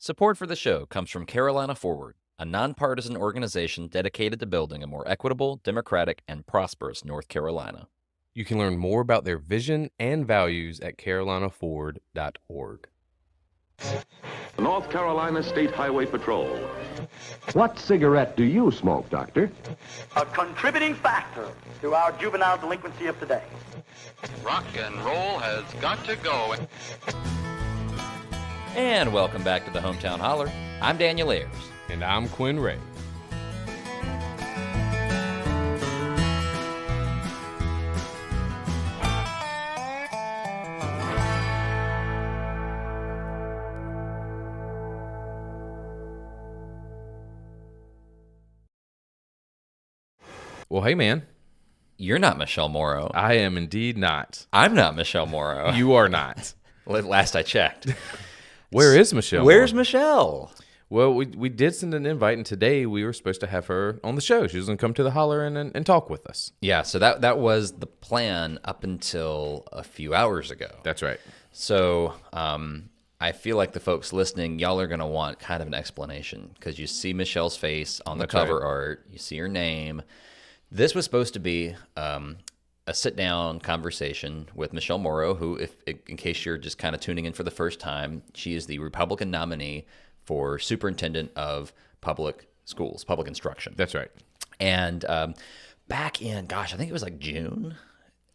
Support for the show comes from Carolina Forward, a nonpartisan organization dedicated to building a more equitable, democratic, and prosperous North Carolina. You can learn more about their vision and values at carolinaforward.org. North Carolina State Highway Patrol. What cigarette do you smoke, Doctor? A contributing factor to our juvenile delinquency of today. Rock and roll has got to go. And welcome back to the Hometown Holler. I'm Daniel Ayers. And I'm Quinn Ray. Well, hey, man. You're not Michele Morrow. I am indeed not. I'm not Michele Morrow. You are not. Last I checked. Where is Michele? Where's Michele? Well, we did send an invite, and today we were supposed to have her on the show. She was going to come to the holler and talk with us. Yeah, so that was the plan up until a few hours ago. That's right. So I feel like the folks listening, y'all are going to want kind of an explanation because you see Michele's face on the cover art. You see her name. This was supposed to be a sit-down conversation with Michele Morrow, who, in case you're just kind of tuning in for the first time, she is the Republican nominee for Superintendent of Public Schools, Public Instruction. That's right. And back in, I think it was like June.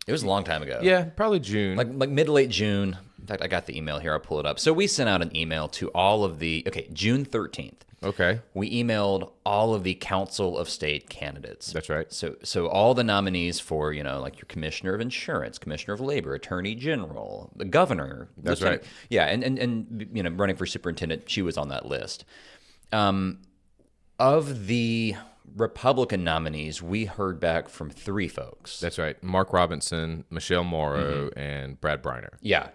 It was a long time ago. Yeah, probably June. Like mid to late June. In fact, I got the email here. I'll pull it up. So we sent out an email to all of the, June 13th. Okay. We emailed all of the Council of State candidates. That's right. So all the nominees for, like your Commissioner of Insurance, Commissioner of Labor, Attorney General, the Governor. That's right. Yeah, and running for Superintendent, she was on that list. Of the Republican nominees, we heard back from 3 folks. That's right. Mark Robinson, Michele Morrow, and Brad Briner. Yeah.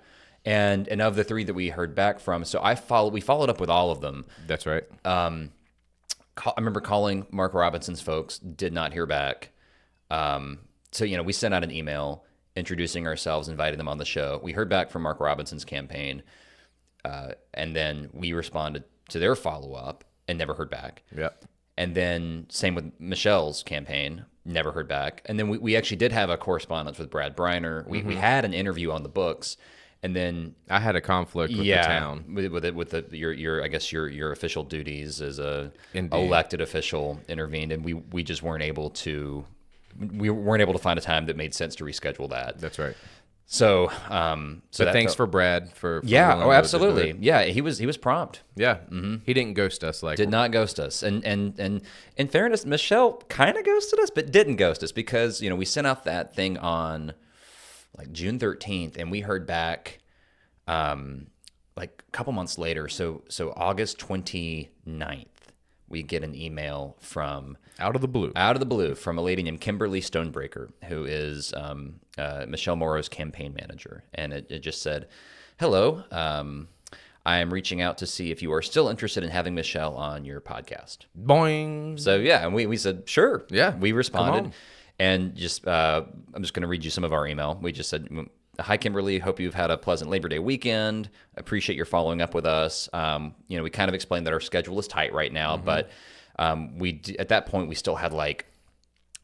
And of the 3 that we heard back from, so we followed up with all of them. That's right. I remember calling Mark Robinson's folks, did not hear back. So we sent out an email introducing ourselves, inviting them on the show. We heard back from Mark Robinson's campaign, and then we responded to their follow-up and never heard back. Yep. And then same with Michele's campaign, never heard back. And then we actually did have a correspondence with Brad Briner. We had an interview on the books. And then I had a conflict with the town. with your I guess your official duties as a elected official intervened, and we just weren't able to find a time that made sense to reschedule that. That's right. So but thanks for Brad for absolutely. Yeah, he was prompt. Yeah. He didn't ghost us did not ghost us. And in fairness, Michele kind of ghosted us, but didn't ghost us because we sent out that thing on like June 13th, and we heard back like a couple months later. So August 29th, we get an email from out of the blue from a lady named Kimberly Stonebreaker, who is Michele Morrow's campaign manager, and it just said, "Hello, I am reaching out to see if you are still interested in having Michele on your podcast." Boing. So yeah, and we said sure. Yeah, we responded. And just, I'm just going to read you some of our email. We just said, "Hi, Kimberly. Hope you've had a pleasant Labor Day weekend. Appreciate your following up with us. We kind of explained that our schedule is tight right now, but at that point we still had I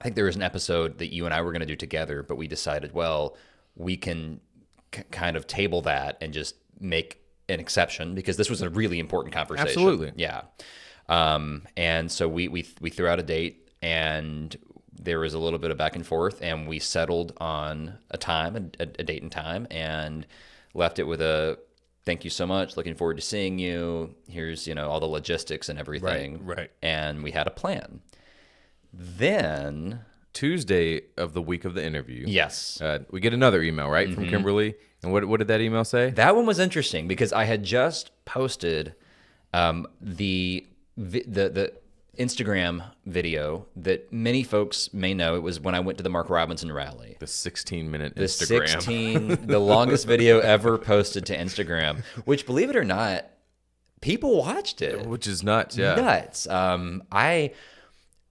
think there was an episode that you and I were going to do together, but we decided, well, we can kind of table that and just make an exception because this was a really important conversation." Absolutely. Yeah. And so we threw out a date, and there was a little bit of back and forth, and we settled on a time, a date and time, and left it with a "thank you so much, looking forward to seeing you. Here's all the logistics and everything." Right. And we had a plan. Then Tuesday of the week of the interview, yes, we get another email from Kimberly, and what did that email say? That one was interesting because I had just posted the Instagram video that many folks may know. It was when I went to the Mark Robinson rally. The 16-minute Instagram. The longest video ever posted to Instagram, which, believe it or not, people watched it. Which is nuts, yeah. Nuts.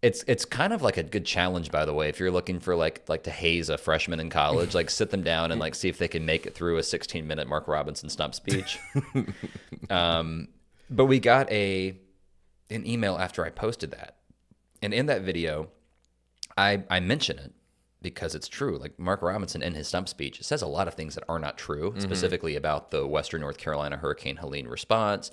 It's kind of like a good challenge, by the way, if you're looking for like to haze a freshman in college, sit them down and see if they can make it through a 16-minute Mark Robinson stump speech. But we got an email after I posted that. And in that video, I mention it because it's true. Like Mark Robinson in his stump speech says a lot of things that are not true, specifically about the Western North Carolina Hurricane Helene response.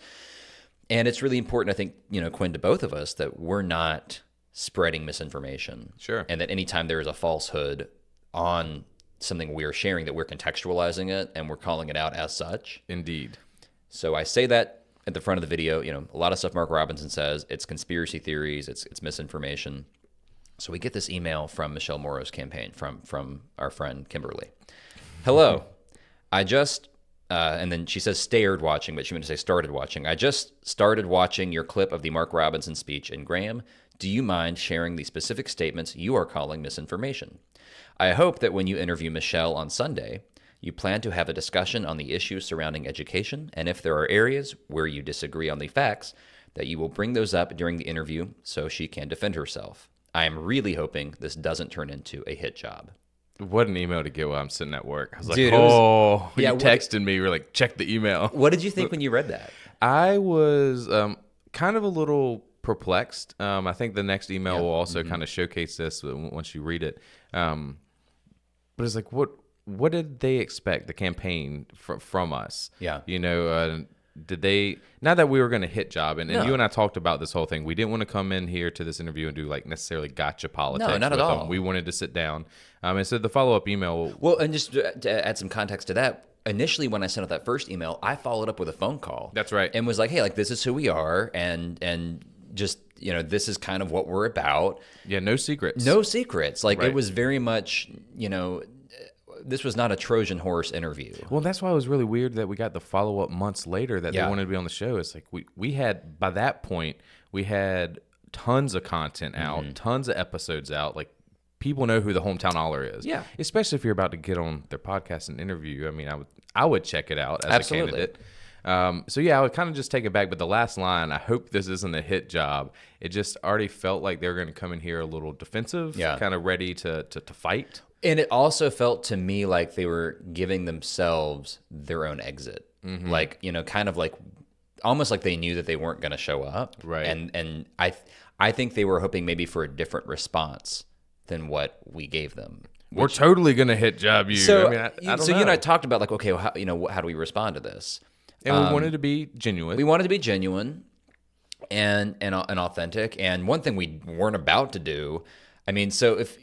And it's really important, I think, Quinn, to both of us that we're not spreading misinformation. Sure. And that anytime there is a falsehood on something we're sharing, that we're contextualizing it and we're calling it out as such. Indeed. So I say that at the front of the video. A lot of stuff Mark Robinson says, it's conspiracy theories, it's misinformation. So we get this email from Michele Morrow's campaign, from our friend Kimberly. Hello, I just, and then she says stared watching, but she meant to say started watching. I just started watching your clip of the Mark Robinson speech. And Graham, do you mind sharing the specific statements you are calling misinformation? I hope that when you interview Michele on Sunday, you plan to have a discussion on the issues surrounding education, and if there are areas where you disagree on the facts, that you will bring those up during the interview so she can defend herself. I am really hoping this doesn't turn into a hit job. What an email to get while I'm sitting at work. I was like, Dude, you yeah, texted me. You were like, check the email. What did you think when you read that? I was kind of a little perplexed. I think the next email will also kind of showcase this once you read it. But it's like, what did they expect, the campaign, from us? Yeah. Did they, not that we were going to hit job, and No. you and I talked about this whole thing. We didn't want to come in here to this interview and do like necessarily gotcha politics. No, not at with all. them. We wanted to sit down. And so the follow-up email. Well, and just to add some context to that, initially when I sent out that first email, I followed up with a phone call. That's right. And was like, hey, like this is who we are, and just, this is kind of what we're about. Yeah, no secrets. No secrets. Like Right. it was very much, this was not a Trojan horse interview. Well, that's why it was really weird that we got the follow-up months later that they Yeah. wanted to be on the show. It's like we had, by that point, we had tons of content out, tons of episodes out. Like, people know who the Hometown Holler is. Yeah. Especially if you're about to get on their podcast and interview. I mean, I would check it out as Absolutely. a candidate. So, yeah, I would kind of just take it back. But the last line, I hope this isn't a hit job. It just already felt like they were going to come in here a little defensive, kind of ready to fight. And it also felt to me like they were giving themselves their own exit. Like, kind of like almost like they knew that they weren't going to show up. Right. And I think they were hoping maybe for a different response than what we gave them. We're totally going to hit job you. So, I mean, I don't so know. you and I talked about like, okay, well, how do we respond to this? And we wanted to be genuine. We wanted to be genuine and authentic. And one thing we weren't about to do, I mean, so if,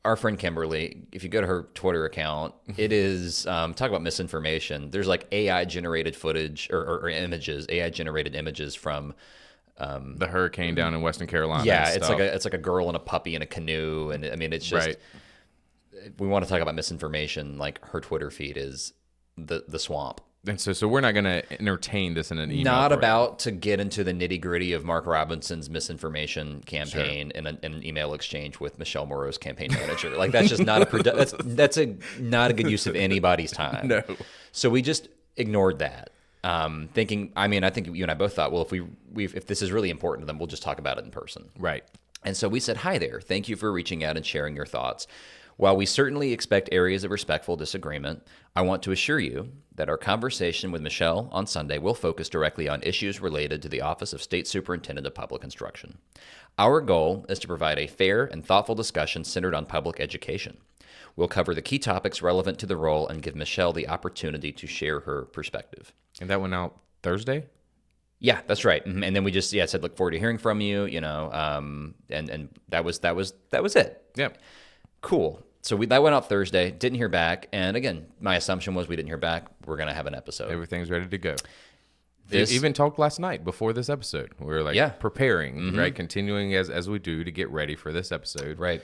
our friend Kimberly, if you go to her Twitter account, it is, talk about misinformation. There's like AI generated footage or images, AI generated images from the hurricane down in Western Carolina. yeah, and it's stuff. like a girl and a puppy in a canoe. And I mean, it's just, Right. we want to talk about misinformation. Like her Twitter feed is the swamp. And so we're not going to entertain this in an email. Not thread. about to get into the nitty gritty of Mark Robinson's misinformation campaign in an email exchange with Michele Morrow's campaign manager. Like that's just not that's not a good use of anybody's time. No. So we just ignored that, thinking. I mean, I think you and I both thought, well, if this is really important to them, we'll just talk about it in person. Right. And so we said, hi there. Thank you for reaching out and sharing your thoughts. While we certainly expect areas of respectful disagreement, I want to assure you that our conversation with Michele on Sunday will focus directly on issues related to the Office of State Superintendent of Public Instruction. Our goal is to provide a fair and thoughtful discussion centered on public education. We'll cover the key topics relevant to the role and give Michele the opportunity to share her perspective. And that went out Thursday? Yeah, that's right. And then we just said look forward to hearing from you. And that was it. Yep. Cool. So that went out Thursday. Didn't hear back. And again, my assumption was we didn't hear back. We're gonna have an episode. Everything's ready to go. This- Even talked last night before this episode. We were like preparing, right? Continuing as we do to get ready for this episode. Right.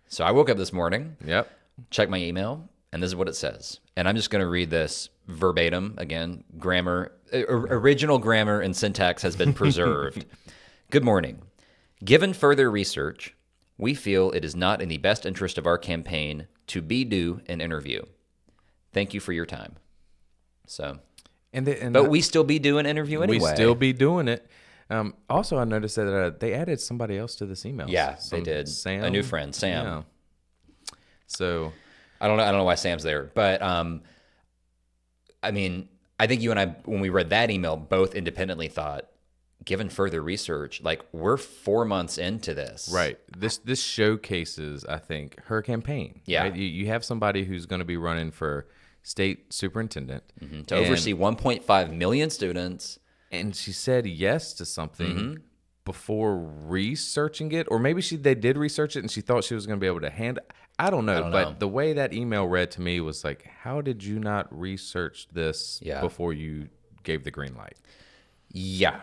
So I woke up this morning, Yep. checked my email, and this is what it says. And I'm just gonna read this verbatim. Again, original grammar and syntax has been preserved. Good morning. Given further research, we feel it is not in the best interest of our campaign to do an interview. Thank you for your time. So, but we still do an interview anyway. We still be doing it. Also, I noticed that they added somebody else to this email. Yeah, they did. Sam, A new friend, Sam. Yeah. So I don't know why Sam's there, but I mean, I think you and I, when we read that email, both independently thought, given further research, like we're 4 months into this. Right. This showcases, I think, her campaign. Yeah. Right? You have somebody who's going to be running for state superintendent To oversee 1.5 million students. and she said yes to something before researching it, or maybe they did research it and she thought she was going to be able to handle. I don't know, but the way that email read to me was like, how did you not research this before you gave the green light? Yeah.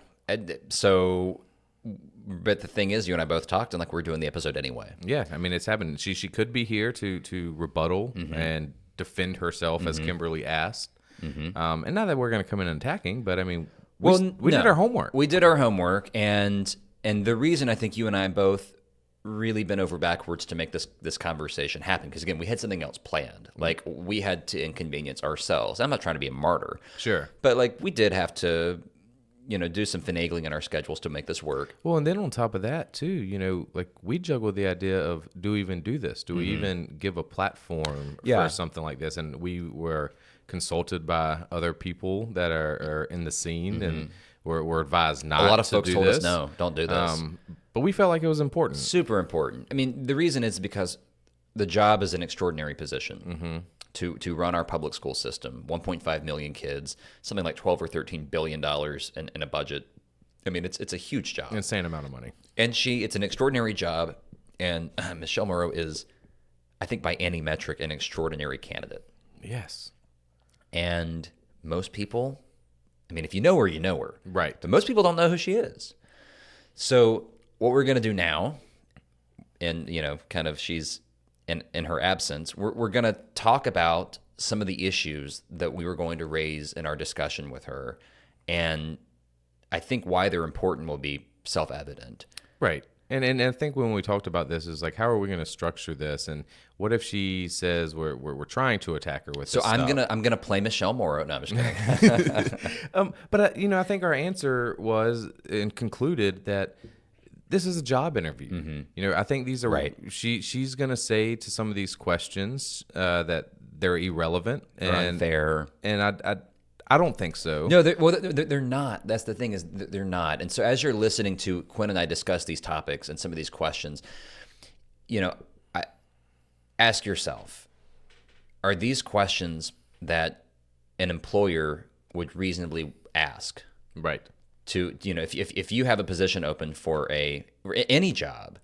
So, but the thing is, you and I both talked, and like we're doing the episode anyway. Yeah, I mean, it's happened. She could be here to rebuttal and defend herself as Kimberly asked. And not that we're going to come in attacking, but I mean, we did our homework. We did our homework, and the reason I think you and I both really bent over backwards to make this conversation happen, because again, we had something else planned. Like we had to inconvenience ourselves. I'm not trying to be a martyr, Sure, but like we did have to, do some finagling in our schedules to make this work. Well, and then on top of that, too, like we juggled the idea of, do we even do this? Do we even give a platform for something like this? And we were consulted by other people that are in the scene, and we're advised not to do this. A lot of folks told us, no, don't do this. But we felt like it was important. Super important. I mean, the reason is because the job is an extraordinary position. To run our public school system, 1.5 million kids, something like $12 or $13 billion in a budget. I mean, it's a huge job. Insane amount of money. And it's an extraordinary job. And Michele Morrow is, I think by any metric, an extraordinary candidate. Yes. And most people, I mean, if you know her, you know her. Right. But most people don't know who she is. So what we're going to do now, and, kind of she's in her absence, we're going to talk about some of the issues that we were going to raise in our discussion with her. And I think why they're important will be self-evident. Right. And I think when we talked about this is like, how are we going to structure this? And what if she says we're trying to attack her with this I'm stuff? gonna play Michele Morrow. No, I'm just kidding. But I think our answer was and concluded that this is a job interview. I think these are Right. She's gonna say to some of these questions that they're irrelevant and unfair. And I don't think so. No, they're not. That's the thing, is they're not. And so as you're listening to Quinn and I discuss these topics and some of these questions, ask yourself, are these questions that an employer would reasonably ask? Right. To, if you have a position open for any job,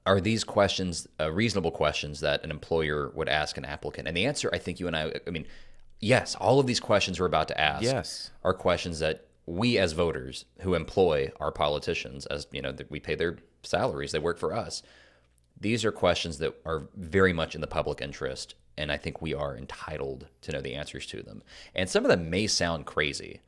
are these questions reasonable questions that an employer would ask an applicant? And the answer, I think you and I mean, yes, all of these questions we're about to ask are questions that we as voters who employ our politicians, as that we pay their salaries, they work for us. These are questions that are very much in the public interest, and I think we are entitled to know the answers to them. And some of them may sound crazy.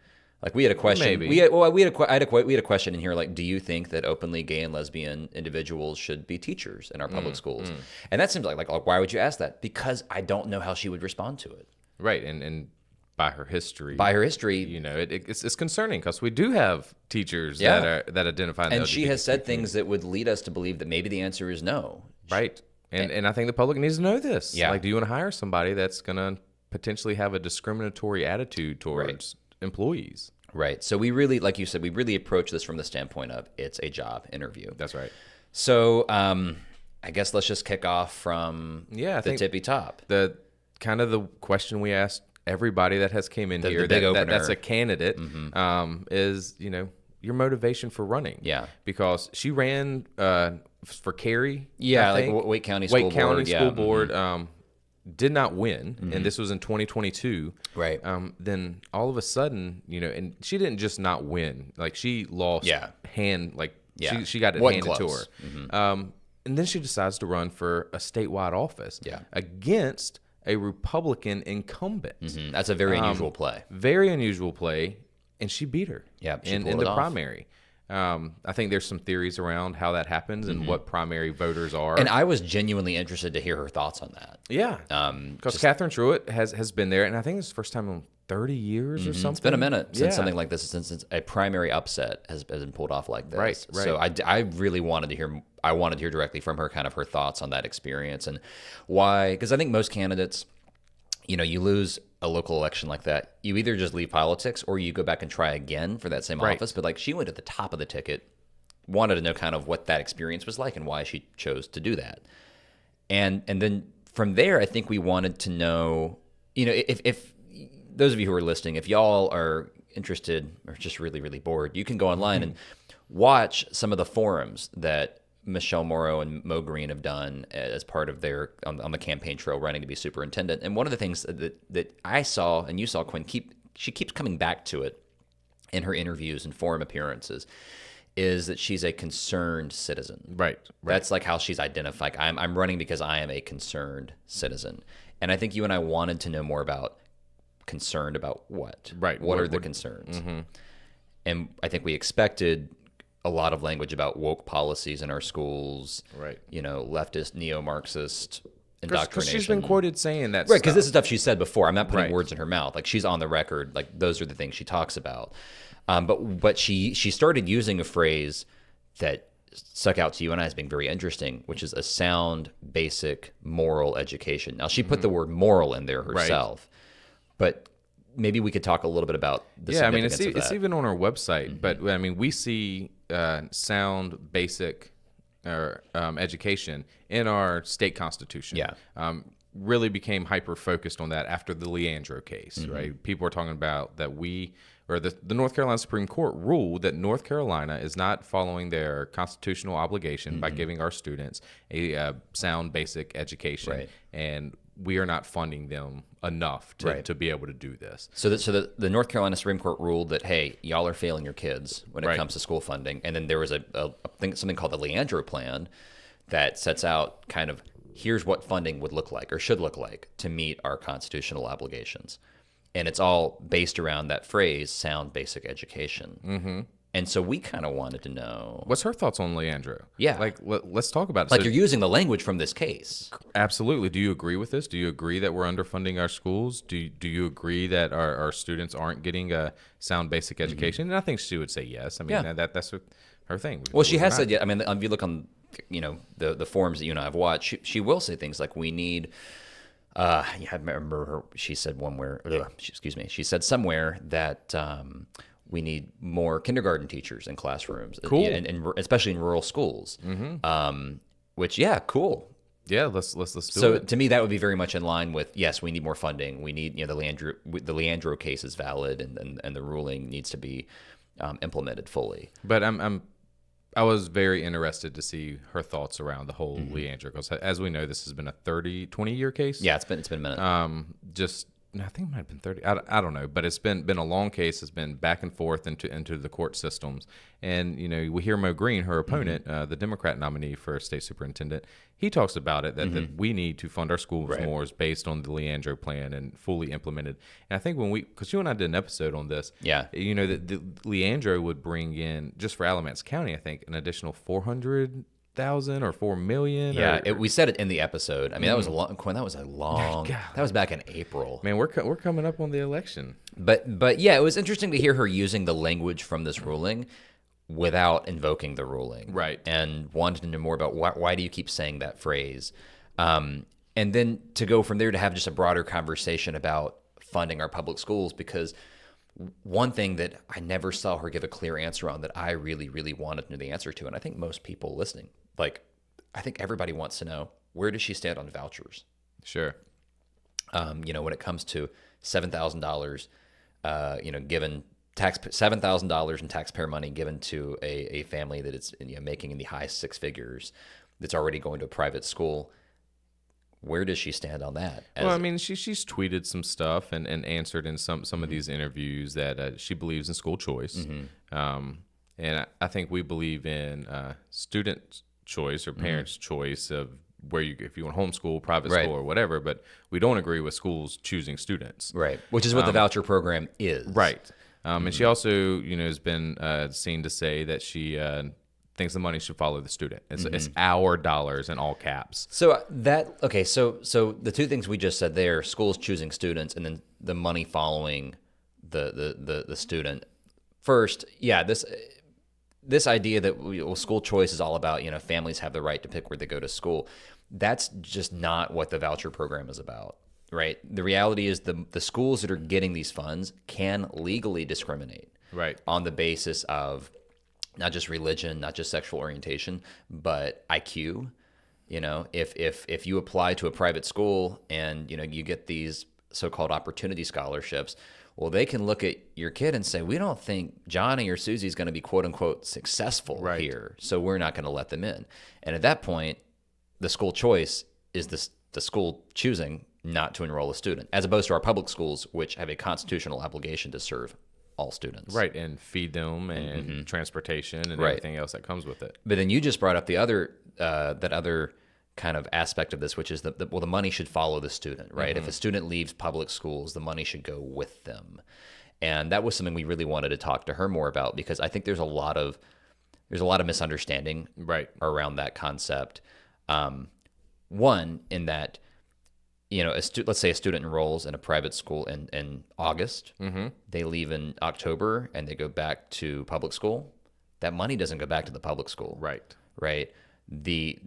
Like we had a question. Maybe. We had a question in here. Like, do you think that openly gay and lesbian individuals should be teachers in our public schools? And that seems like why would you ask that? Because I don't know how she would respond to it. Right. And by her history, it's concerning because we do have teachers that identify. And she has said things that would lead us to believe that maybe the answer is no. Right. And I think the public needs to know this. Yeah. Like, do you want to hire somebody that's going to potentially have a discriminatory attitude towards employees? Right. So we really, like you said, we really approach this from the standpoint of it's a job interview. That's right. So I guess let's just kick off from I think tippy top. The kind of the question we asked everybody that has came in here, the big opener. that's a candidate, is, your motivation for running. Yeah. Because she ran for Cary. Yeah, I think. like Wake County School Board. Wake County School Board. Did not win, and this was in 2022. Right. Then all of a sudden, and she didn't just not win. Like, she lost she got it handed to her. And then she decides to run for a statewide office against a Republican incumbent. That's a very unusual play. Very unusual play, and she beat her in the primary. I think there's some theories around how that happens and what primary voters are. And I was genuinely interested to hear her thoughts on that. Yeah. Because Catherine Truitt has been there, and I think it's the first time in 30 years or something. It's been a minute since something like this, since a primary upset has been pulled off like this. Right. So I really wanted to hear directly from her, kind of her thoughts on that experience and why, because I think most candidates, you lose a local election like that, you either just leave politics or you go back and try again for that same office. But like she went at the top of the ticket, wanted to know kind of what that experience was like and why she chose to do that. And then from there, I think we wanted to know, if those of you who are listening, if y'all are interested or just really, really bored, you can go online and watch some of the forums that Michele Morrow and Mo Green have done as part of their on the campaign trail running to be superintendent. And one of the things that I saw and you saw, Quinn, she keeps coming back to it in her interviews and forum appearances, is that she's a concerned citizen. Right. That's like how she's identified. I'm running because I am a concerned citizen. And I think you and I wanted to know more about concerned about what. Right. What are the concerns? And I think we expected a lot of language about woke policies in our schools. Right. Leftist, neo-Marxist indoctrination. Because she's been quoted saying that. Right, because this is stuff she said before. I'm not putting Right. words in her mouth. Like she's on the record. Like those are the things she talks about. But she started using a phrase that stuck out to you and I as being very interesting, which is a sound, basic moral education. Now she put the word moral in there herself, but maybe we could talk a little bit about the significance of that. It's even on our website. But I mean, we see sound, basic education in our state constitution. Yeah. Really became hyper focused on that after the Leandro case, right? People are talking about that the North Carolina Supreme Court ruled that North Carolina is not following their constitutional obligation by giving our students a sound, basic education, Right. and we are not funding them enough to be able to do this. So the North Carolina Supreme Court ruled that, hey, y'all are failing your kids when it Right. comes to school funding. And then there was something called the Leandro Plan that sets out kind of here's what funding would look like or should look like to meet our constitutional obligations. And it's all based around that phrase, sound basic education. Mm-hmm. And so we kind of wanted to know. What's her thoughts on Leandro? Yeah. Like, let's talk about it. Like So- you're using the language from this case. Absolutely. Do you agree with this? Do you agree that we're underfunding our schools? Do you agree that our students aren't getting a sound basic education? And I think she would say yes. I mean, Yeah. that's her thing. Well, she We're has not- said, yeah. I mean, if you look on, the forums that you and I have watched, she will say things like, we need. I remember her. She said she said somewhere that we need more kindergarten teachers in classrooms, Cool. and especially in rural schools. Which, yeah, cool. Yeah, let's do So it. to me, that would be very much in line with, yes, we need more funding. We need, the Leandro case is valid, and the ruling needs to be implemented fully. But I was very interested to see her thoughts around the whole Leandro, because as we know, this has been a 20-year case. Yeah, it's been a minute. I think it might have been 30. I don't know, but it's been a long case. It's been back and forth into the court systems. And, we hear Mo Green, her opponent, the Democrat nominee for state superintendent, he talks about it, that we need to fund our schools more is based on the Leandro plan and fully implemented. And I think because you and I did an episode on this, Yeah. That the Leandro would bring in, just for Alamance County, I think, an additional 400,000 or 4 million. Yeah, we said it in the episode. I mean, that was a long. Quinn, that was a long. God. That was back in April. Man, we're coming up on the election. But yeah, it was interesting to hear her using the language from this ruling without invoking the ruling, Right. And wanted to know more about why do you keep saying that phrase, and then to go from there to have just a broader conversation about funding our public schools, because one thing that I never saw her give a clear answer on that I really, really wanted to know the answer to, and I think most people listening, I think everybody wants to know, where does she stand on vouchers? Sure. When it comes to $7,000, given $7,000 in taxpayer money given to a family that is making in the high six figures, that's already going to a private school. Where does she stand on that? Well, I mean, she's tweeted some stuff and answered in some of these interviews that she believes in school choice. And I think we believe in student choice or parents' choice of if you want homeschool, private Right. school, or whatever. But we don't agree with schools choosing students. Right, which is what the voucher program is. Right. And she also, has been seen to say that she thinks the money should follow the student. It's our dollars in all caps. So so the two things we just said there, schools choosing students and then the money following the student. First, yeah, this idea that school choice is all about, families have the right to pick where they go to school. That's just not what the voucher program is about. right? The reality is the schools that are getting these funds can legally discriminate, Right. on the basis of not just religion, not just sexual orientation, but IQ. You know, if you apply to a private school and, you know, you get these so-called opportunity scholarships, well, they can look at your kid and say, we don't think Johnny or Susie's going to be quote unquote successful here, so we're not going to let them in. And at that point, the school choice is the school choosing not to enroll a student, as opposed to our public schools, which have a constitutional obligation to serve all students. Right, and feed them and transportation and Right. everything else that comes with it. But then you just brought up the other that other kind of aspect of this, which is the money should follow the student, right? If a student leaves public schools, the money should go with them. And that was something we really wanted to talk to her more about, because I think there's a lot of misunderstanding Right. around that concept. One, in that, you know, let's say a student enrolls in a private school in August, they leave in October and they go back to public school. That money doesn't go back to the public school. Right. Right. The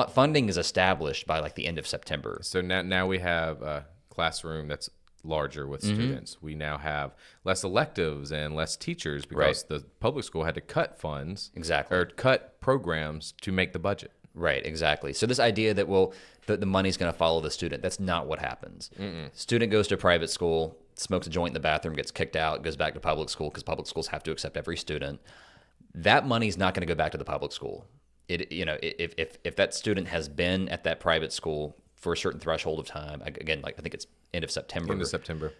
funding is established by like the end of September. So now we have a classroom that's larger with students. We now have less electives and less teachers because the public school had to cut funds. Exactly. Or cut programs to make the budget. Right, exactly. So this idea that, well, the money's going to follow the student, that's not what happens. Student goes to a private school, smokes a joint in the bathroom, gets kicked out, goes back to public school because public schools have to accept every student. That money's not going to go back to the public school. If that student has been at that private school for a certain threshold of time, again, like I think it's end of September. End of September.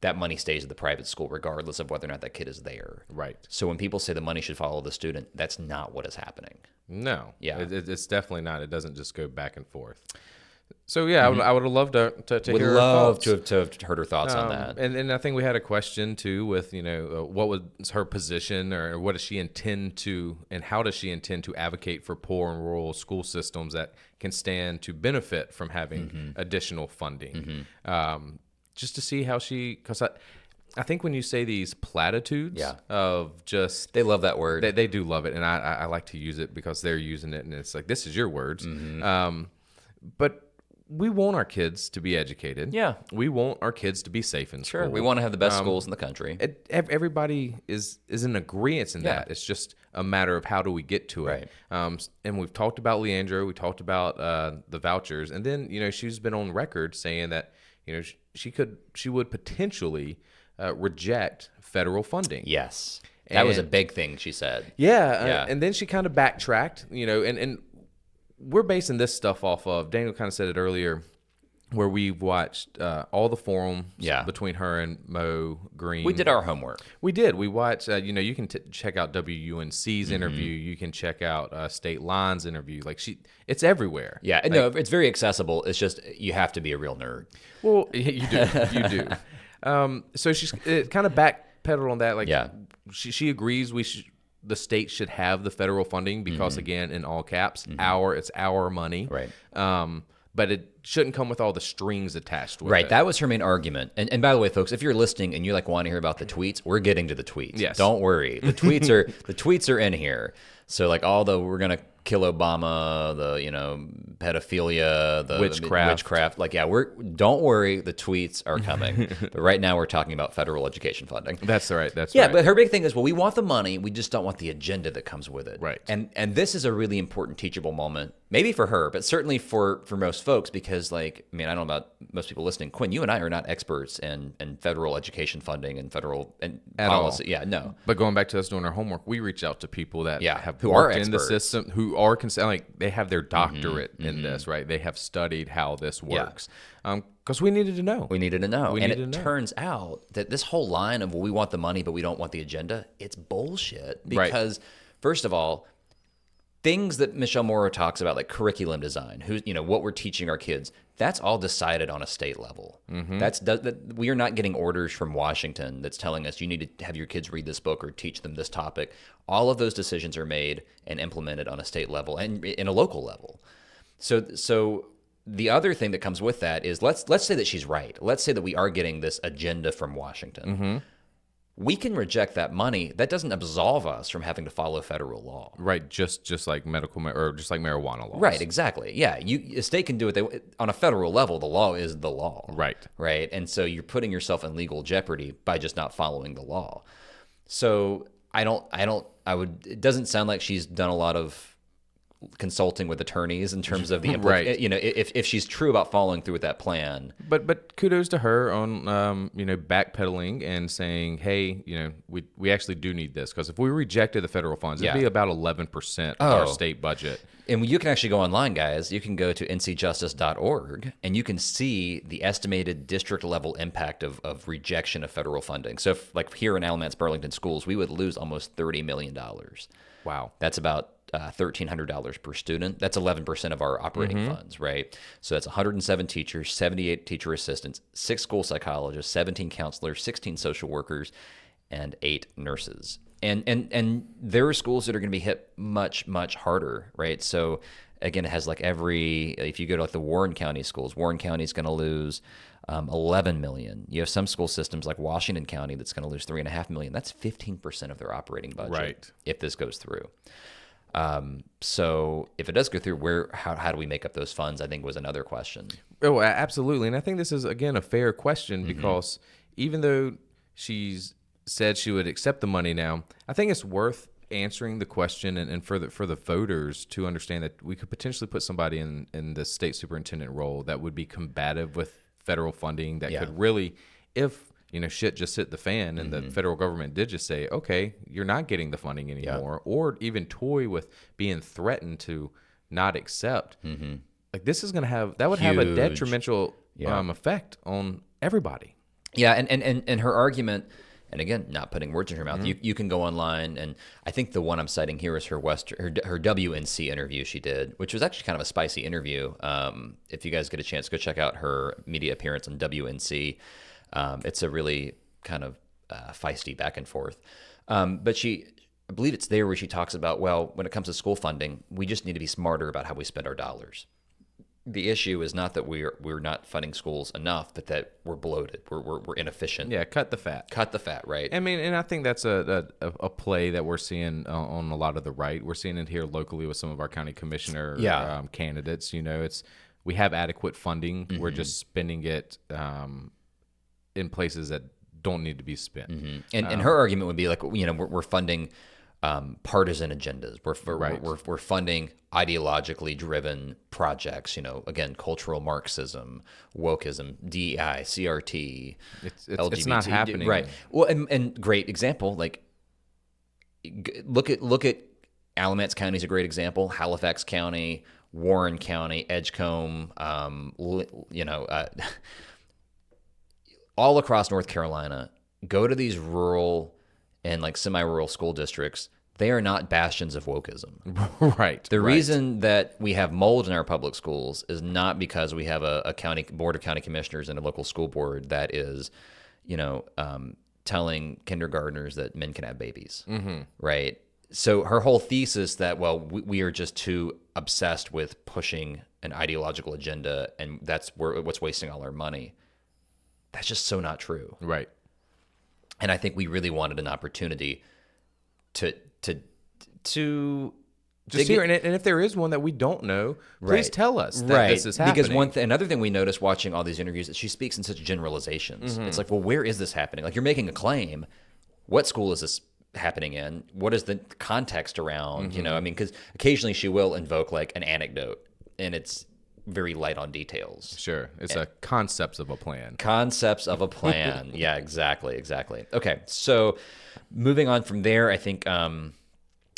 That money stays at the private school regardless of whether or not that kid is there. Right. So when people say the money should follow the student, that's not what is happening. No. Yeah. It's definitely not. It doesn't just go back and forth. So yeah, I would have loved to Would hear her love thoughts. to have heard her thoughts on that. And I think we had a question too with, you know, what was her position, or what does she intend to, and how does she intend to advocate for poor and rural school systems that can stand to benefit from having additional funding. Just to see how because I think when you say these platitudes of just, They love that word. they do love it, and I like to use it because they're using it, and it's like, this is your words. But we want our kids to be educated. Yeah. We want our kids to be safe in school. Sure, we want to have the best schools in the country. Everybody is in agreement in that. It's just a matter of how do we get to it. Right. And we've talked about Leandro. We talked about the vouchers. And then, you know, she's been on record saying that, you know, she would potentially reject federal funding. Yes. That was a And- big thing, she said. Yeah. And then she kind of backtracked, you know, and we're basing this stuff off of, Daniel kind of said it earlier, where we've watched all the forums between her and Mo Green. We did our homework. We did. We watched, you know, you can check out WUNC's interview. You can check out State Line's interview. Like, it's everywhere. Yeah, Like, no, it's very accessible. It's just you have to be a real nerd. Well, you do. You do. So she's kind of backpedaled on that. Like, she agrees the state should have the federal funding because, again, in all caps, it's our money. Right. But it shouldn't come with all the strings attached with it. Right, that was her main argument. And by the way, folks, if you're listening and you like want to hear about the tweets, we're getting to the tweets. Yes. Don't worry. The tweets are in here. So like we're gonna kill Obama, the, you know, pedophilia, the witchcraft. Like, don't worry, the tweets are coming. But right now we're talking about federal education funding. That's right. That's Yeah, right. but her big thing is, well, we want the money, we just don't want the agenda that comes with it. Right. And this is a really important teachable moment, maybe for her, but certainly for most folks, because, like, I mean, I don't know about most people listening. Quinn, you and I are not experts in federal education funding and federal policy. all. Yeah, no. But going back to us doing our homework, we reach out to people that who are worked in the experts. system, who are like they have their doctorate in this, right? They have studied how this works. Because we needed to know. We needed to know. We And needed it to know. turns out that this whole line of, well, we want the money, but we don't want the agenda, it's bullshit. Because, first of all, things that Michele Morrow talks about, like curriculum design, what we're teaching our kids, that's all decided on a state level. We are not getting orders from Washington that's telling us you need to have your kids read this book or teach them this topic. All of those decisions are made and implemented on a state level and in a local level. So the other thing that comes with that is, let's say that she's right. Let's say that we are getting this agenda from Washington. we can reject that money. That doesn't absolve us from having to follow federal law. Right, just like or just like marijuana laws. Right, exactly. Yeah, a state can do what on a federal level. The law is the law. Right. Right, and so you're putting yourself in legal jeopardy by just not following the law. So it doesn't sound like she's done a lot of consulting with attorneys in terms of the Right. if she's true about following through with that plan. But kudos to her on backpedaling and saying, hey, we actually do need this, because if we rejected the federal funds, it'd be about 11% of our state budget. And you can actually go online, guys. You can go to ncjustice.org and you can see the estimated district level impact of rejection of federal funding. So like here in Alamance Burlington schools, we would lose almost $30 million. Wow. That's about $1,300 per student. That's 11% of our operating funds, right? So that's 107 teachers, 78 teacher assistants, 6 school psychologists, 17 counselors, 16 social workers, and 8 nurses. And there are schools that are going to be hit much, much harder, right? So again, it has if you go to the Warren County schools, Warren County is going to lose $11 million. You have some school systems like Washington County that's going to lose $3.5 million. That's 15% of their operating budget, right, if this goes through. So if it does go through, how do we make up those funds? I think was another question. Oh, absolutely. And I think this is, again, a fair question, because even though she's said she would accept the money now, I think it's worth answering the question and for the voters to understand that we could potentially put somebody in the state superintendent role that would be combative with federal funding, that could really, if shit just hit the fan and the federal government did just say, okay, you're not getting the funding anymore, or even toy with being threatened to not accept, like this is going to have a detrimental effect on everybody. Yeah, and her argument, and again, not putting words in her mouth, you can go online, and I think the one I'm citing here is her WNC interview she did, which was actually kind of a spicy interview. If you guys get a chance, go check out her media appearance on WNC. It's a really kind of feisty back and forth. But I believe it's there where she talks about, well, when it comes to school funding, we just need to be smarter about how we spend our dollars. The issue is not that we're not funding schools enough, but that we're bloated, we're inefficient. Yeah, cut the fat. Cut the fat, right? I mean, and I think that's a play that we're seeing on a lot of the right. We're seeing it here locally with some of our county commissioner candidates. We have adequate funding. We're just spending it in places that don't need to be spent. And her argument would be like, we're funding partisan agendas. We're funding ideologically driven projects. Again, cultural Marxism, wokeism, DEI, CRT, LGBT. It's not happening, right? Well, and great example. Like, look at Alamance County is a great example. Halifax County, Warren County, Edgecombe. All across North Carolina, go to these rural and semi-rural school districts. They are not bastions of wokeism. Right. The reason that we have mold in our public schools is not because we have a county board of county commissioners and a local school board that is, telling kindergartners that men can have babies. Right. So her whole thesis that, well, we are just too obsessed with pushing an ideological agenda, and that's what's wasting all our money. That's just so not true. Right. And I think we really wanted an opportunity to just hear, and if there is one that we don't know, please tell us that this is happening. Because another thing we noticed watching all these interviews is she speaks in such generalizations. It's like, well, where is this happening? Like, you're making a claim. What school is this happening in? What is the context around? Because occasionally she will invoke an anecdote, and it's very light on details. Sure. It's a concepts of a plan. Concepts of a plan. Yeah, exactly. Okay, so moving on from there, I think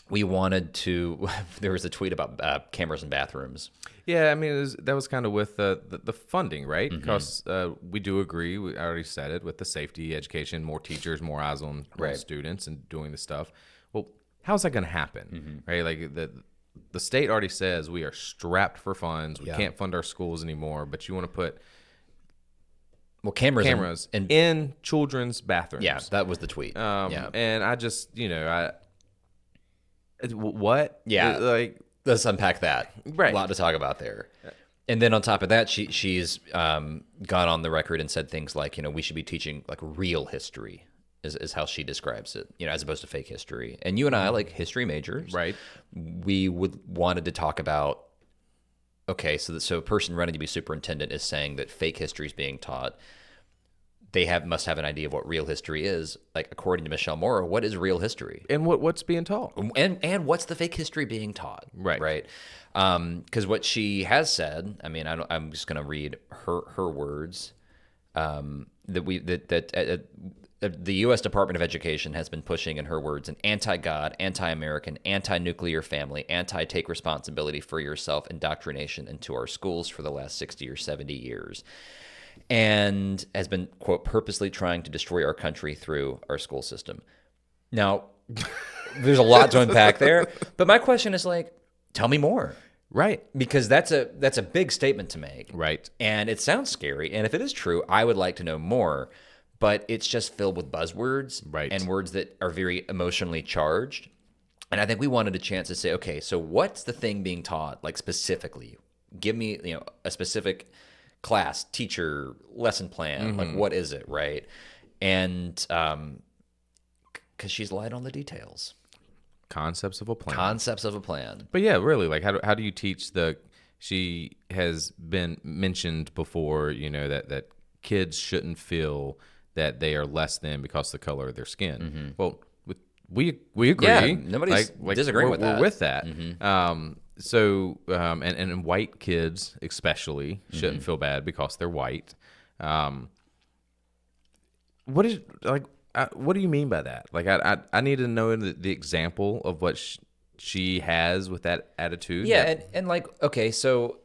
we wanted to, there was a tweet about cameras in bathrooms. Yeah, I mean, that was kind of with the funding, right? Because we do agree, I already said it, with the safety, education, more teachers, more eyes on students and doing the stuff. Well, how's that going to happen, right? Like, the state already says we are strapped for funds. We can't fund our schools anymore, but you want to put cameras in children's bathrooms. Yeah, that was the tweet. And I just, what? Yeah, let's unpack that. Right, a lot to talk about there. And then on top of that, she's gone on the record and said things like, we should be teaching real history is how she describes it, as opposed to fake history. And you and I, like history majors, Right. we wanted to talk about, okay, so a person running to be superintendent is saying that fake history is being taught. They must have an idea of what real history is. Like, according to Michele Morrow, what is real history? And what's being taught? And what's the fake history being taught? Right. Because what she has said, I mean, I'm just going to read her words. The U.S. Department of Education has been pushing, in her words, an anti-God, anti-American, anti-nuclear family, anti-take responsibility for yourself indoctrination into our schools for the last 60 or 70 years, and has been, quote, purposely trying to destroy our country through our school system. Now, there's a lot to unpack there, but my question is, like, tell me more. Right. Because that's a big statement to make. Right. And it sounds scary. And if it is true, I would like to know more. But it's just filled with buzzwords and words that are very emotionally charged. And I think we wanted a chance to say, okay, so what's the thing being taught, like, specifically? Give me, a specific class, teacher, lesson plan. Like, what is it, right? And because she's light on the details. Concepts of a plan. But yeah, really, like, how do you teach she has been mentioned before, that kids shouldn't feel that they are less than because of the color of their skin. Well, we agree. Yeah, nobody's disagreeing with that. We're with that. And white kids especially shouldn't feel bad because they're white. What do you mean by that? Like, I need to know the example of what she has with that attitude. Yeah, and like, okay, so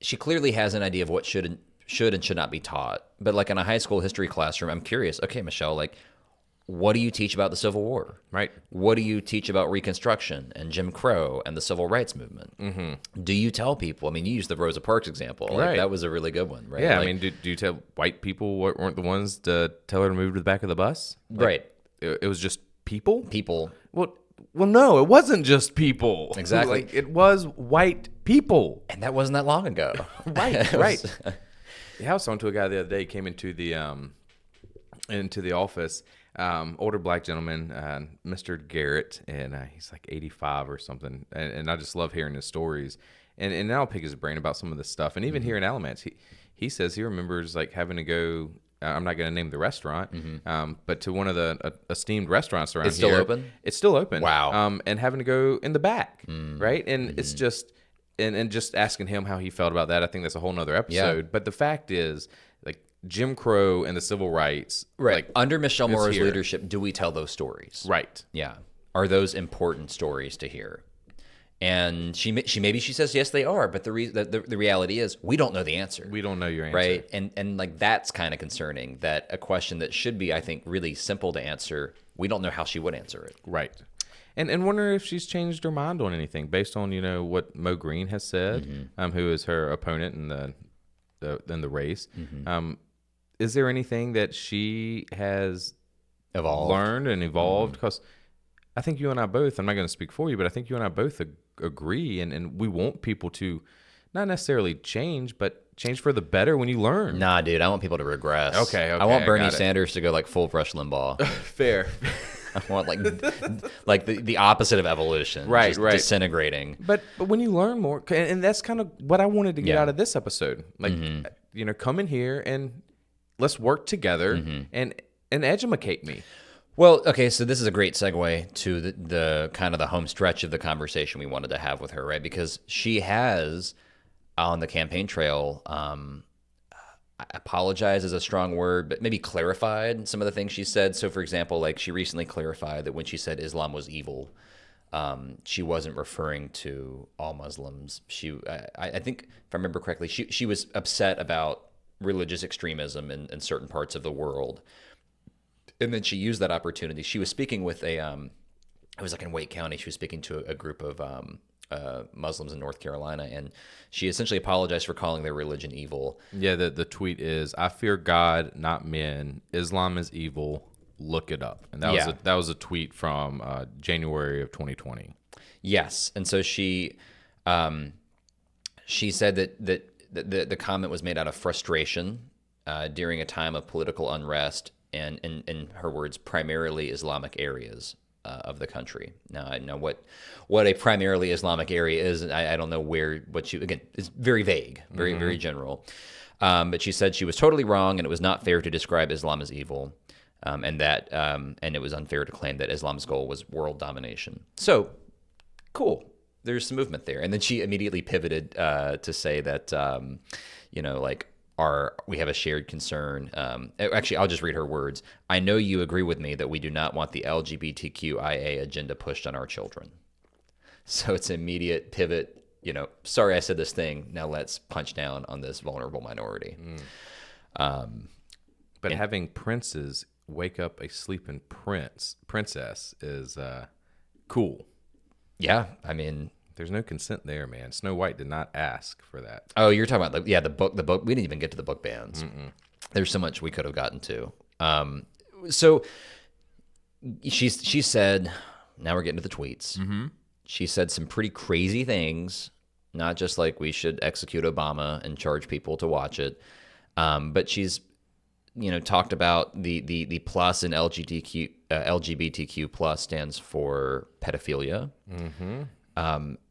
she clearly has an idea of what should and should not be taught. But like in a high school history classroom, I'm curious, okay, Michele, like, what do you teach about the Civil War? Right. What do you teach about Reconstruction and Jim Crow and the Civil Rights Movement? Do you tell people? I mean, you used the Rosa Parks example. Like, Right. that was a really good one, right? Yeah, Like, I mean, do you tell white people weren't the ones to tell her to move to the back of the bus? Like, right. It was just people? People. Well, no, it wasn't just people. Exactly. Like, it was white people. And that wasn't that long ago. Right, right. Yeah, I was talking to a guy the other day. He came into the office, older black gentleman, Mr. Garrett, and he's like 85 or something. And I just love hearing his stories. And I'll pick his brain about some of this stuff. And even here in Alamance, he says he remembers like having to go. I'm not going to name the restaurant, but to one of the esteemed restaurants around here. It's still open? It's still open. Wow. And having to go in the back, right? And it's just. And just asking him how he felt about that, I think that's a whole nother episode. Yeah. But the fact is, like, Jim Crow and the civil rights, Right. like, Under Michele it's Morrow's here. leadership, do we tell those stories? Right. Yeah. Are those important stories to hear? And maybe she says yes, they are. But the reality is, we don't know the answer. We don't know your answer. Right. And like, that's kind of concerning, that a question that should be, I think, really simple to answer, we don't know how she would answer it. Right. And wonder if she's changed her mind on anything based on, what Mo Green has said, who is her opponent in the race. Is there anything that she has learned and evolved? Because I think you and I both, I'm not going to speak for you, but I think you and I both agree, and we want people to not necessarily change, but change for the better when you learn. Nah, dude, I want people to regress. Okay, I want Bernie got it. Sanders to go like full Rush Limbaugh. Fair. I want like the opposite of evolution, Right, just right. disintegrating. But when you learn more, and that's kind of what I wanted to get Yeah. out of this episode. Like, come in here and let's work together and educate me. Well, okay, so this is a great segue to the kind of the home stretch of the conversation we wanted to have with her, right? Because she has on the campaign trail, apologize is a strong word, but maybe clarified some of the things she said. So, for example, like, she recently clarified that when she said Islam was evil, she wasn't referring to all Muslims. I think, if I remember correctly, she was upset about religious extremism in certain parts of the world. And then she used that opportunity. She was speaking with it was like in Wake County. She was speaking to a group of Muslims in North Carolina, and she essentially apologized for calling their religion evil. Yeah, the tweet is, "I fear God, not men. Islam is evil. Look it up." And that was a tweet from January of 2020. Yes, and so she said that the comment was made out of frustration during a time of political unrest and in her words, primarily Islamic areas of the country. Now, I know what a primarily Islamic area is. I don't know what you, again, it's very vague, very general. But she said she was totally wrong, and it was not fair to describe Islam as evil, and it was unfair to claim that Islam's goal was world domination. So, cool. There's some movement there. And then she immediately pivoted to say that, we have a shared concern. Actually, I'll just read her words. I know you agree with me that we do not want the LGBTQIA agenda pushed on our children. So it's an immediate pivot. Sorry I said this thing. Now let's punch down on this vulnerable minority. But having princes wake up a sleeping princess is cool. Yeah, I mean, there's no consent there, man. Snow White did not ask for that. Oh, you're talking about the book. We didn't even get to the book bans. There's so much we could have gotten to. So she said, now we're getting to the tweets. She said some pretty crazy things, not just like we should execute Obama and charge people to watch it, but she's talked about the plus in LGBTQ plus stands for pedophilia.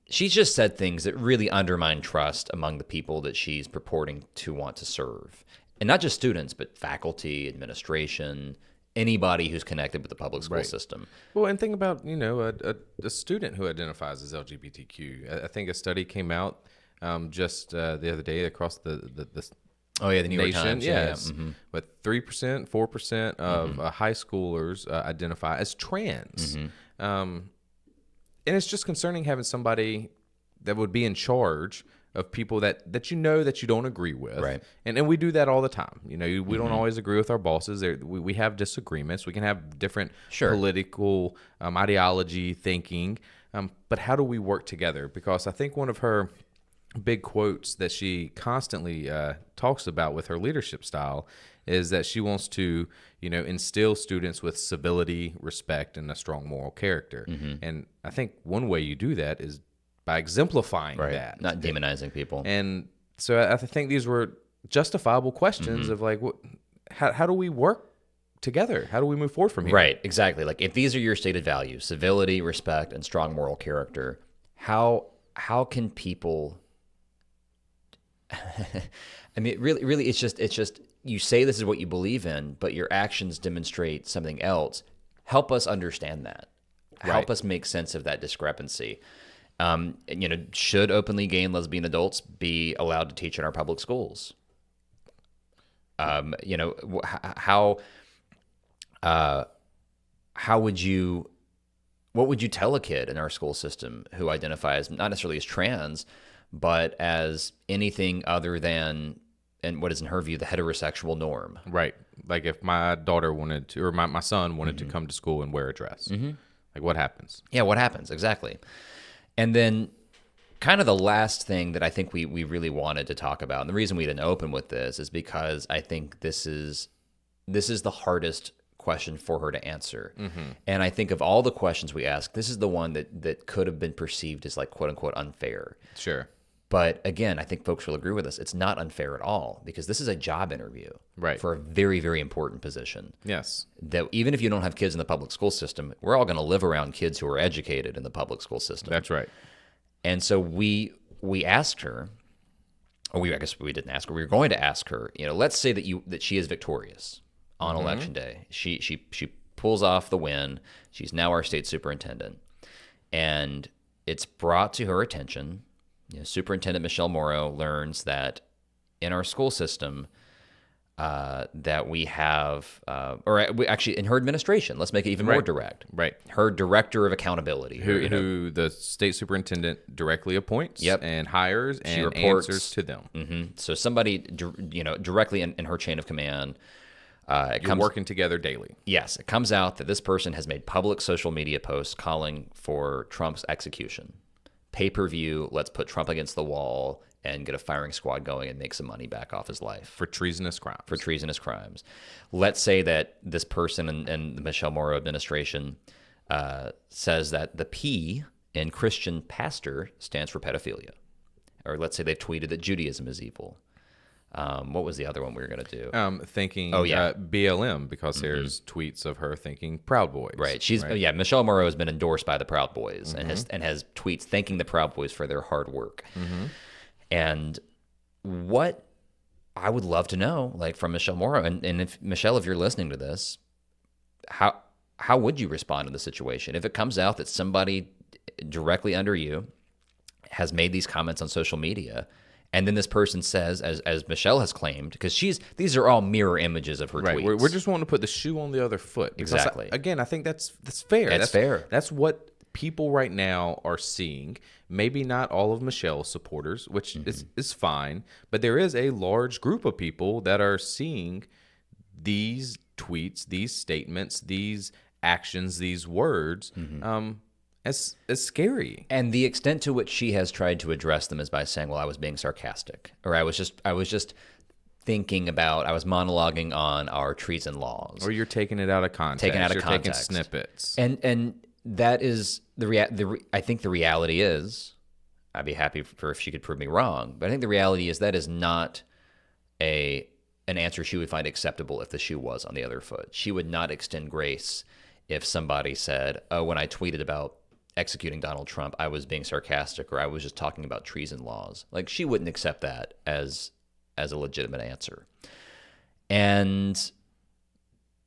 She's just said things that really undermine trust among the people that she's purporting to want to serve. And not just students, but faculty, administration, anybody who's connected with the public school system. Well, and think about, a student who identifies as LGBTQ. I think a study came out just the other day across the the New York nation. Times. Yes. But 3%, 4% of high schoolers identify as trans. And it's just concerning having somebody that would be in charge of people that you don't agree with. Right. And we do that all the time. We don't always agree with our bosses. We have disagreements. We can have different political ideology, thinking. But how do we work together? Because I think one of her big quotes that she constantly talks about with her leadership style is that she wants to, instill students with civility, respect, and a strong moral character. And I think one way you do that is by exemplifying that. Not demonizing people. And so I think these were justifiable questions of like, how do we work together? How do we move forward from here? Right, exactly. Like if these are your stated values, civility, respect, and strong moral character, how can people... I mean, really, it's just you say this is what you believe in, but your actions demonstrate something else. Help us understand that. Help us make sense of that discrepancy. Should openly gay and lesbian adults be allowed to teach in our public schools? How would you? What would you tell a kid in our school system who identifies not necessarily as trans, but as anything other than, and what is in her view, the heterosexual norm? Right. Like if my daughter wanted to, or my son wanted to come to school and wear a dress, like what happens? Yeah, what happens? Exactly. And then kind of the last thing that I think we really wanted to talk about, and the reason we didn't open with this is because I think this is the hardest question for her to answer. And I think of all the questions we ask, this is the one that could have been perceived as like quote unquote unfair. Sure. But again, I think folks will agree with us. It's not unfair at all because this is a job interview for a very, very important position. Yes. That even if you don't have kids in the public school system, we're all going to live around kids who are educated in the public school system. That's right. And so we asked her, or I guess we didn't ask her. We were going to ask her. Let's say that she is victorious on election day. She pulls off the win. She's now our state superintendent, and it's brought to her attention. Superintendent Michele Morrow learns that in our school system that we have, actually in her administration, let's make it even more direct. Right. Her director of accountability. Who the state superintendent directly appoints and hires and she reports, answers to them. So somebody, directly in her chain of command. You're working together daily. Yes. It comes out that this person has made public social media posts calling for Trump's execution. Pay-per-view, let's put Trump against the wall and get a firing squad going and make some money back off his life. For treasonous crimes. Let's say that this person and the Michele Morrow administration says that the P in Christian pastor stands for pedophilia. Or let's say they've tweeted that Judaism is evil. What was the other one we were going to do? Thinking yeah. BLM, because there's tweets of her thinking Proud Boys. Right. Michele Morrow has been endorsed by the Proud Boys and has tweets thanking the Proud Boys for their hard work. And what I would love to know, like from Michele Morrow, and if Michele, if you're listening to this, how would you respond to the situation if it comes out that somebody directly under you has made these comments on social media, and then this person says, as Michele has claimed, because these are all mirror images of her tweets. We're just wanting to put the shoe on the other foot. Exactly. Again, I think that's fair. That's fair. That's what people right now are seeing. Maybe not all of Michelle's supporters, which is fine, but there is a large group of people that are seeing these tweets, these statements, these actions, these words as scary. And the extent to which she has tried to address them is by saying, well, I was being sarcastic, or I was just thinking about, I was monologuing on our treason laws. Or you're taking it out of context. You're taking snippets. And that is I think the reality is, I'd be happy for if she could prove me wrong, but I think the reality is that is not an answer she would find acceptable if the shoe was on the other foot. She would not extend grace if somebody said, oh, when I tweeted about executing Donald Trump, I was being sarcastic, or I was just talking about treason laws. Like, she wouldn't accept that as a legitimate answer. And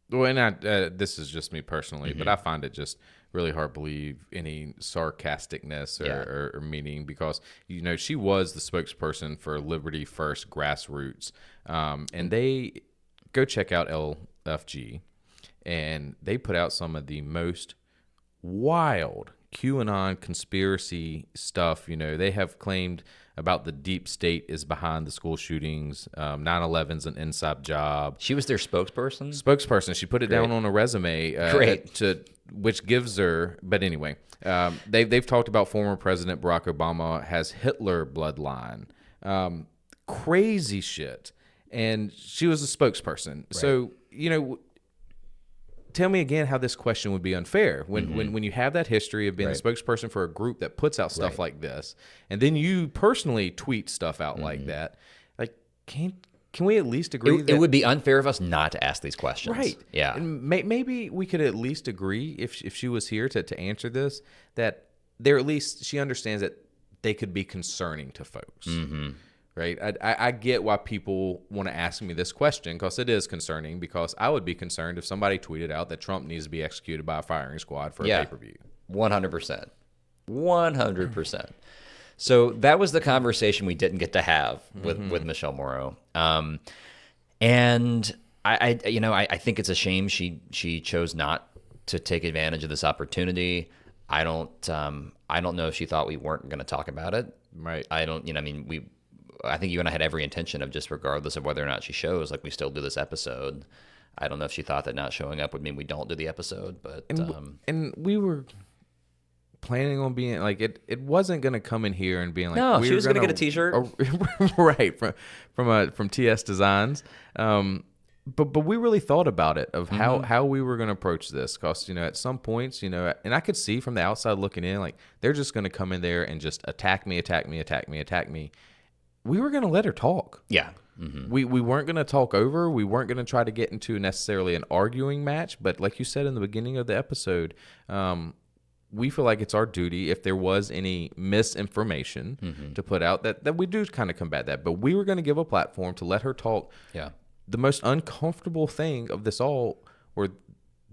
this is just me personally, but I find it just really hard to believe any sarcasticness or meaning, because she was the spokesperson for Liberty First Grassroots, and they go check out LFG, and they put out some of the most wild QAnon conspiracy stuff. They have claimed about the deep state is behind the school shootings. 9/11's an inside job. She was their spokesperson? She put it down on a resume. Which gives her, but anyway, they've talked about former President Barack Obama has Hitler bloodline. Crazy shit. And she was a spokesperson. Right. So, tell me again how this question would be unfair when you have that history of being the spokesperson for a group that puts out stuff like this, and then you personally tweet stuff out like that. Like, can we at least agree that it would be unfair of us not to ask these questions? Right. Yeah. And maybe we could at least agree, if she was here to answer this, that at least she understands that they could be concerning to folks. Right. I get why people want to ask me this question, because it is concerning, because I would be concerned if somebody tweeted out that Trump needs to be executed by a firing squad for a pay-per-view. 100%. 100%. So that was the conversation we didn't get to have with Michele Morrow. And I think it's a shame she chose not to take advantage of this opportunity. I don't know if she thought we weren't going to talk about it. Right. I think you and I had every intention of, just regardless of whether or not she shows, like, we still do this episode. I don't know if she thought that not showing up would mean we don't do the episode, but and we were planning on being like, it wasn't going to come in here and being like, no, she was going to get a t-shirt. Right, from TS Designs. But we really thought about it, of how we were going to approach this, because at some points, and I could see from the outside looking in, like, they're just going to come in there and just attack me. We were going to let her talk. Yeah. We weren't going to talk over. We weren't going to try to get into necessarily an arguing match. But like you said in the beginning of the episode, we feel like it's our duty, if there was any misinformation to put out, that we do kind of combat that. But we were going to give a platform to let her talk. Yeah. The most uncomfortable thing of this all were,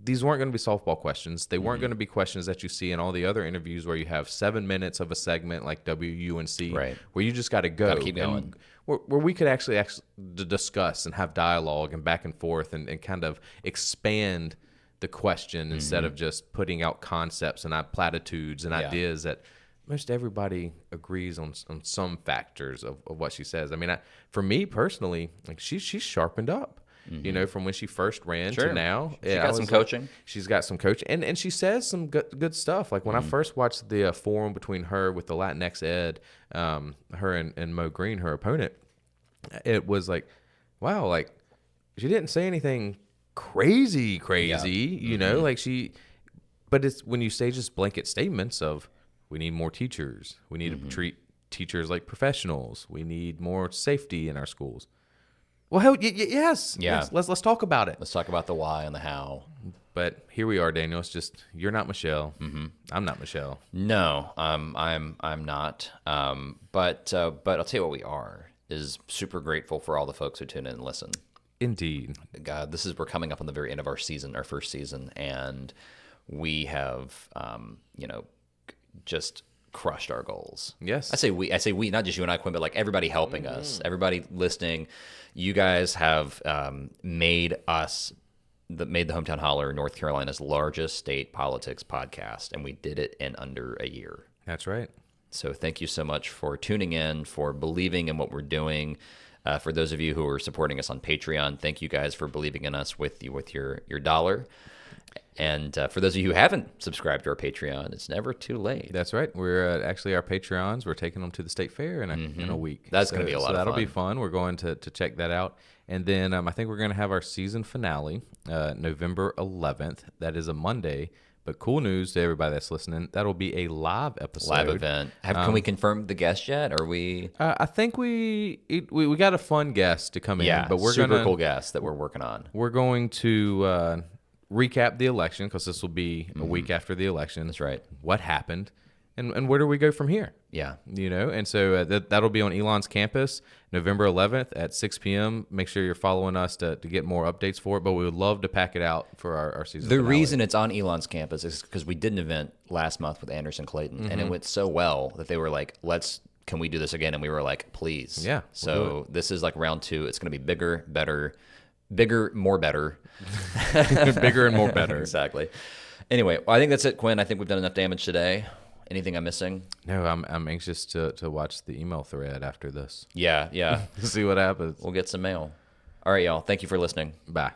these weren't going to be softball questions. They weren't going to be questions that you see in all the other interviews where you have 7 minutes of a segment like WUNC, right, where you just got to go. Gotta keep going. Where we could actually discuss and have dialogue and back and forth and kind of expand the question instead of just putting out concepts and platitudes and ideas that most everybody agrees on some factors of what she says. I mean, for me personally, like, she's sharpened up. From when she first ran to now. She got some coaching. She's got some coaching. And she says some good stuff. Like, when I first watched the forum between her with the Latinx Ed, her and Mo Green, her opponent, it was like, wow, like, she didn't say anything crazy, like but it's when you say just blanket statements of, we need more teachers. We need to treat teachers like professionals. We need more safety in our schools. Well, hell, yes. Yeah. Yes. Let's talk about it. Let's talk about the why and the how. But here we are, Daniel. It's just you're not Michelle. I'm not Michelle. No, I'm not. But I'll tell you what we are is super grateful for all the folks who tune in and listen. Indeed. God, we're coming up on the very end of our season, our first season, and we have, just crushed our goals. Yes. I say we, not just you and I, Quinn, but like everybody helping us, everybody listening. You guys have made the Hometown Holler North Carolina's largest state politics podcast, and we did it in under a year. That's right. So thank you so much for tuning in, for believing in what we're doing. For those of you who are supporting us on Patreon, thank you guys for believing in us with your dollar. And for those of you who haven't subscribed to our Patreon, it's never too late. That's right. We're actually our Patreons. We're taking them to the state fair in a week. That's going to be a lot of fun. That'll be fun. We're going to check that out. And then I think we're going to have our season finale November 11th. That is a Monday. But cool news to everybody that's listening, that'll be a live episode. Live event. Can we confirm the guest yet? Are we? I think we got a fun guest to come in. But we're super cool guest that we're working on. We're going to recap the election because this will be a week after the election. That's right. What happened, and where do we go from here? Yeah. And so that'll be on Elon's campus November 11th at 6 p.m. Make sure you're following us to get more updates for it, but we would love to pack it out for our season The finale. reason it's on Elon's campus is because we did an event last month with Anderson Clayton, and it went so well that they were like, can we do this again? And we were like, please. Yeah. So this is like round 2. It's going to be bigger, better, more better. Bigger and more better. Exactly. Anyway, well, I think that's it, Quinn. I think we've done enough damage today. Anything I'm missing? No, I'm anxious to watch the email thread after this. Yeah. See what happens. We'll get some mail. All right, y'all. Thank you for listening. Bye.